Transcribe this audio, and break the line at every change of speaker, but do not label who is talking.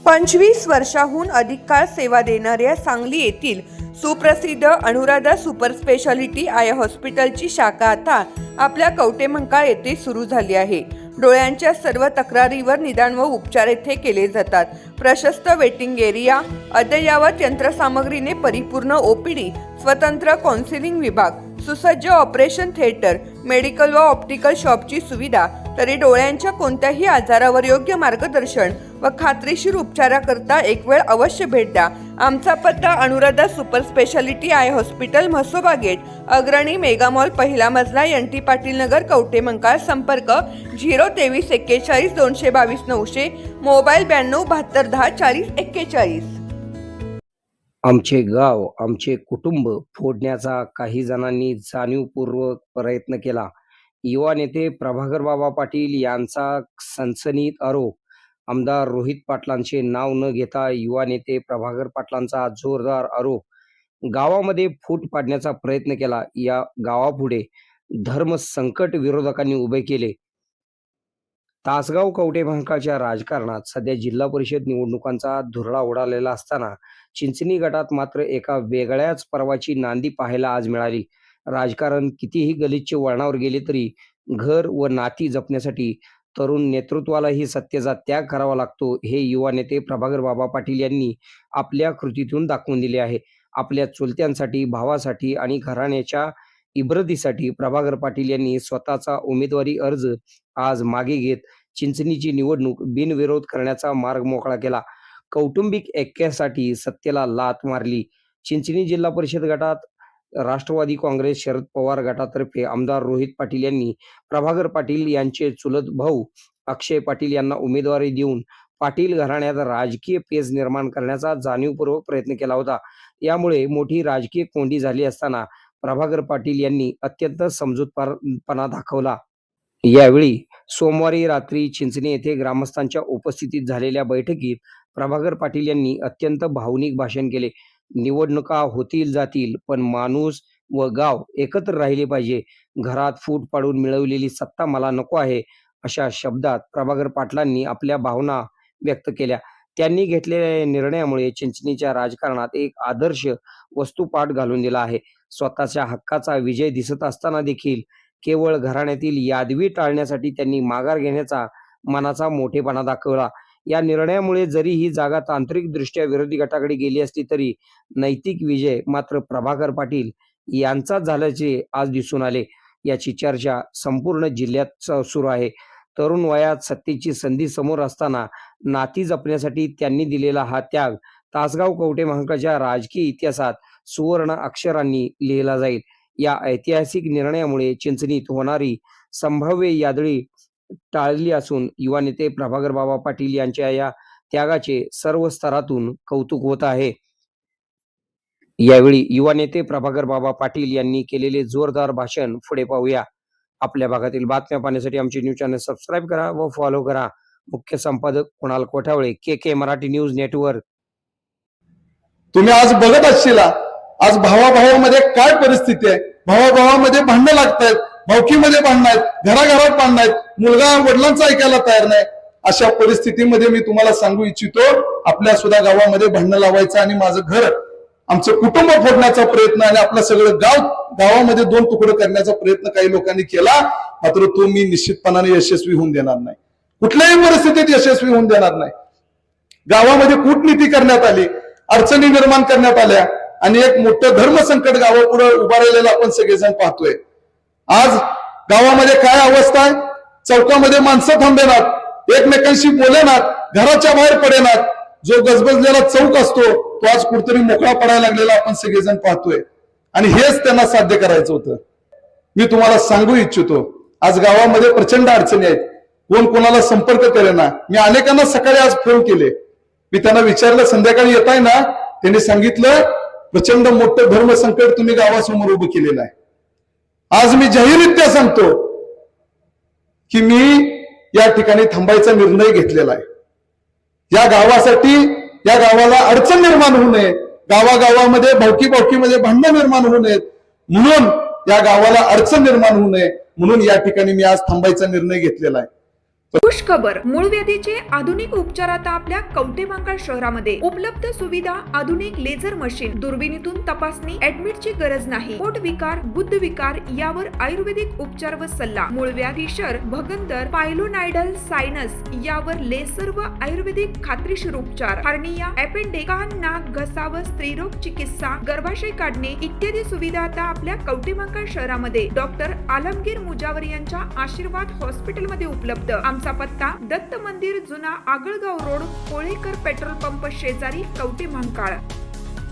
25 वर्षाहून अधिक काळ सेवा देणाऱ्या सांगली येथील सुप्रसिद्ध अनुराधा सुपर स्पेशालिटी आय हॉस्पिटलची शाखा आता आपल्या कवटेमंकाळ येथे सुरू झाली आहे. डोळ्यांच्या सर्व तक्रारीवर निदान व उपचार येथे केले जातात. प्रशस्त वेटिंग एरिया, अद्ययावत यंत्रसामग्रीने परिपूर्ण ओपीडी, स्वतंत्र काउन्सिलिंग विभाग, सुसज्ज ऑपरेशन थिएटर, मेडिकल व ऑप्टिकल शॉपची सुविधा, तरी डोळ्यांच्या कोणत्याही आजारावर योग्य मार्गदर्शन व खात्रीशीर उपचाराकरता एक वेळ अवश्य भेट द्या. आमचा पत्ता Anuradha super speciality eye hospital, Mhasoba gate, Agrani mega mall, पहिला मजला, NT पाटील नगर, कवटेमंकाळ. संपर्क 023 41 222 900, मोबाईल 92 72 10 40 41.
आमचे गाव आमचे कुटुंब फोडण्याचा काही जणांनी जाणीवपूर्वक प्रयत्न केला. युवा नेते प्रभाकर बाबा पाटील यांचा सनसनीत आरोप. आमदार रोहित पाटलांचे नाव न घेता युवा नेते प्रभाकर पाटलांचा जोरदार आरोप. गावामध्ये फूट पाडण्याचा प्रयत्न केला. या गावापुढे धर्म संकट विरोधकांनी उभे केले. तासगाव कवटेमंकाळच्या राजकारणात सध्या जिल्हा परिषद निवडणुकांचा धुरळा उडालेला असताना चिंचणी गटात मात्र एका वेगळ्याच पर्वाची नांदी पाहायला आज मिळाली. राजकारण कितीही गलिच्छ वळणावर गेले तरी घर व नाती जपण्यासाठी तरुण नेतृत्वालाही सत्तेचा त्याग करावा लागतो, हे युवा नेते प्रभाकर बाबा पाटील यांनी आपल्या कृतीतून दाखवून दिले आहे. आपल्या चुलत्यांसाठी, भावासाठी आणि घराण्याच्या इब्रतीसाठी प्रभाकर पाटील यांनी स्वतःचा उमेदवारी अर्ज आज मागे घेत चिंचणीची निवडणूक बिनविरोध करण्याचा मार्ग मोकळा केला. कौटुंबिक ऐक्यासाठी सत्तेला लाथ मारली. चिंचणी जिल्हा परिषद गटात राष्ट्रवादी काँग्रेस शरद पवार गटातर्फे आमदार रोहित पाटील यांनी प्रभाकर पाटील यांचे चुलत भाऊ अक्षय पाटील यांना उमेदवारी देऊन पाटील घराण्यात राजकीय पेच निर्माण करण्याचा जाणीवपूर्वक प्रयत्न केला होता. यामुळे मोठी राजकीय कोंडी झाली असताना प्रभाकर पाटील यांनी अत्यंत समजूतदारपणा दाखवला. यावेळी सोमवारी रात्री चिंचणी येथे ग्रामस्थांच्या उपस्थितीत झालेल्या बैठकीत प्रभाकर पाटील यांनी अत्यंत भावनिक भाषण केले. निवडणुका होतील जातील, पण माणूस व गाव एकत्र राहिले पाहिजे. घरात फूट पाडून मिळवलेली सत्ता मला नको आहे, अशा शब्दात प्रभाकर पाटलांनी आपल्या भावना व्यक्त केल्या. त्यांनी घेतलेल्या निर्णयामुळे चिंचणीच्या राजकारणात एक आदर्श वस्तुपाठ घालून दिला आहे. स्वतःच्या हक्काचा विजय दिसत असताना देखील केवळ घराण्यातील यादवी टाळण्यासाठी त्यांनी माघार घेण्याचा मनाचा मोठेपणा दाखवला. या निर्णयामुळे जरी ही जागा तांत्रिकदृष्ट्या विरोधी गटाकडे गेली असली तरी नैतिक विजय मात्र प्रभाकर पाटील यांचाच झाल्याचे आज दिसून आले. याची चर्चा संपूर्ण जिल्ह्यात सुरू आहे. तरुण वयात सत्तेची संधी समोर असताना नाती जपण्यासाठी त्यांनी दिलेला हा त्याग तासगाव कवटेमंकाळच्या राजकीय इतिहासात सुवर्ण अक्षरांनी लिहिला जाईल. या ऐतिहासिक निर्णयामुळे चिंचणीत होणारी संभाव्य यादळी टाळली असून युवा नेते प्रभाकर बाबा पाटील यांच्या या त्यागाचे सर्व स्तरातून कौतुक होत आहे. यावेळी युवा नेते प्रभाकर बाबा पाटील यांनी केलेले जोरदार भाषण पुढे पाहूया. आपल्या भागातील बातम्या पाहण्यासाठी आमचे न्यूज चॅनल सबस्क्राईब करा व फॉलो करा. मुख्य संपादक Kunal Kothawale, KK Marathi news network.
तुम्ही आज बघत असशील आज भावाभावामध्ये काय परिस्थिती आहे. भावाभावामध्ये भांडणं लागतायत, भावकीमध्ये भांडण आहेत, घराघरात भांडण आहेत, मुलगा वडिलांचं ऐकायला तयार नाही. अशा परिस्थितीमध्ये मी तुम्हाला सांगू इच्छितो, आपल्या सुद्धा गावामध्ये भांडणं लावायचं आणि माझं घर, आमचं कुटुंब फोडण्याचा प्रयत्न आणि आपलं सगळं गावामध्ये दोन तुकडे करण्याचा प्रयत्न काही लोकांनी केला. मात्र तो मी निश्चितपणाने यशस्वी होऊन देणार नाही, कुठल्याही परिस्थितीत यशस्वी होऊन देणार नाही. गावामध्ये कूटनीती करण्यात आली, अडचणी निर्माण करण्यात आल्या आणि एक मोठं धर्मसंकट गावापुढे उभारलेलं आपण सगळेजण पाहतोय. आज गावामध्ये काय अवस्था आहे, चौकामध्ये माणसं थांबेनात, एकमेकांशी बोलेनात, घराच्या बाहेर पडेनात. जो गजबजलेला चौक असतो तो आज कुठेतरी मोकळा पडायला लागलेला आपण सगळेजण पाहतोय आणि हेच त्यांना साध्य करायचं होतं. मी तुम्हाला सांगू इच्छितो, आज गावामध्ये प्रचंड अडचणी आहेत, कोण कोणाला संपर्क करेना. मी अनेकांना सकाळी आज फोन केले, मी त्यांना विचारलं संध्याकाळी येताय ना, त्यांनी सांगितलं प्रचंड मोठं धर्मसंकट तुम्ही गावासमोर उभं केलेलं आहे. आज मी जाहीररित्या सांगतो की मी या ठिकाणी थांबायचा निर्णय घेतलेला आहे. या गावासाठी, या गावाला अडचण निर्माण होऊ नये, गावागावामध्ये भावकीमध्ये भांडणं निर्माण होऊ नयेत, म्हणून या गावाला अडचण निर्माण होऊ नये म्हणून या ठिकाणी मी आज थांबायचा निर्णय घेतलेला आहे.
खुश खबर, मूळ व्याधीचे आधुनिक उपचार आता आपल्या कवठेमहांकाळ शहरामध्ये उपलब्ध. सुविधा, आधुनिक लेझर मशीन, दुर्बिणीतून तपासणी, ऍडमिटची गरज नाही. पोट विकार, गुद्ध विकार यावर आयुर्वेदिक उपचार व सल्ला. मूळव्याध, फिशर, भगंदर, पायलोनायडल, सायनस यावर लेसर व आयुर्वेदिक खात्रीशीर उपचार. हार्निया, अपेंडिक्स, कान, नाक, घसा व स्त्रीरोग चिकित्सा, गर्भाशय काढणे इत्यादी सुविधा आता आपल्या कवठेमहांकाळ शहरामध्ये डॉक्टर आलमगीर मुजावर यांच्या आशीर्वाद हॉस्पिटलमध्ये उपलब्ध. आमचा पत्ता दत्त मंदिर, जुना Agalgaon road, Kolekar petrol pump शेजारी, कवठेमहांकाळ.